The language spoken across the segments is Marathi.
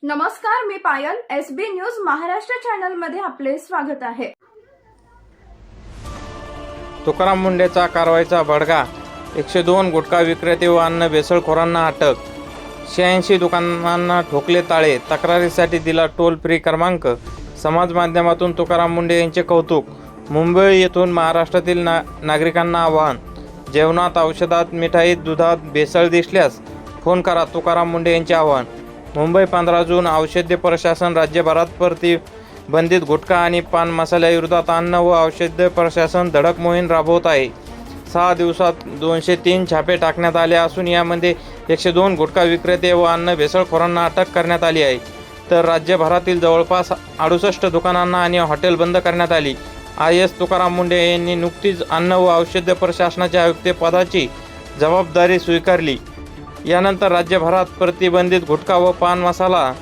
नमस्कार, मी पायल. SB न्यूज महाराष्ट्र चॅनल मध्ये आपले स्वागत आहे. तुकाराम मुंढेचा कारवाईचा बडगा. 102 गुटखा विक्रेते व अन्न भेसळखोरांना अटक. 86 दुकानांना ठोकले ताळे. तक्रारीसाठी दिला टोल फ्री क्रमांक. समाज माध्यमातून तुकाराम मुंढे यांचे कौतुक. मुंबई येथून महाराष्ट्रातील नागरिकांना आवाहन. जेवणात, औषधात, मिठाईत, दुधात भेसळ दिसल्यास फोन करा. तुकाराम मुंढे यांचे आवाहन. मुंबई 15 जून. औषध प्रशासन राज्यभरात प्रतिबंधित गुटखा आणि पान मसाल्याविरोधात अन्न व औषध प्रशासन धडक मोहीम राबवत आहे. 6 दिवसात 203 छापे टाकण्यात आले असून यामध्ये 102 गुटखा विक्रेते व अन्न भेसळखोरांना अटक करण्यात आली आहे. तर राज्यभरातील जवळपास 68 दुकानांना आणि हॉटेल बंद करण्यात आली. IS तुकाराम मुंढे यांनी नुकतीच अन्न व औषध प्रशासनाच्या आयुक्तपदाची जबाबदारी स्वीकारली. यानंतर राज्यभरात प्रतिबंधित गुटखा व पान मसाला,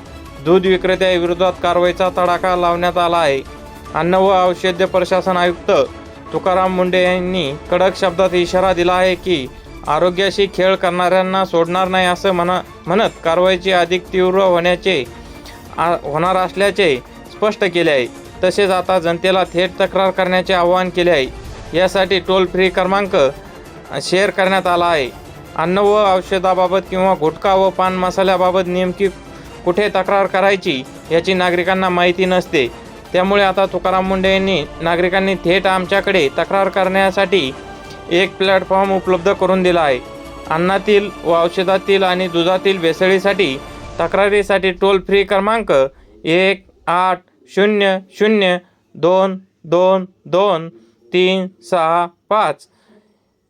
दूध विक्रेत्यांविरोधात कारवाईचा तडाखा लावण्यात आला आहे. अन्न व औषध प्रशासन आयुक्त तुकाराम मुंढे यांनी कडक शब्दात इशारा दिला आहे की आरोग्याशी खेळ करणाऱ्यांना सोडणार नाही असं म्हणत कारवाईची अधिक तीव्र होणार असल्याचे स्पष्ट केले आहे. तसेच आता जनतेला थेट तक्रार करण्याचे आवाहन केले आहे. यासाठी टोल फ्री क्रमांक शेअर करण्यात आला आहे. अन्न व औषधाबाबत किंवा गुटखा व पान मसाल्याबाबत नेमकी कुठे तक्रार करायची याची नागरिकांना माहिती नसते. त्यामुळे आता तुकाराम मुंढे यांनी नागरिकांनी थेट आमच्याकडे तक्रार करण्यासाठी एक प्लॅटफॉर्म उपलब्ध करून दिला आहे. अन्नातील व औषधातील आणि दुधातील भेसळीसाठी तक्रारीसाठी टोल फ्री क्रमांक 1-800-222-365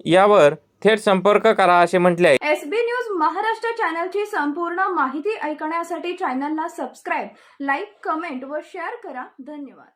यावर थेट संपर्क करा असे म्हटले आहे. SB न्यूज महाराष्ट्र चॅनलची संपूर्ण माहिती ऐकण्यासाठी चॅनलला सबस्क्राईब, लाईक, कमेंट व शेअर करा. धन्यवाद.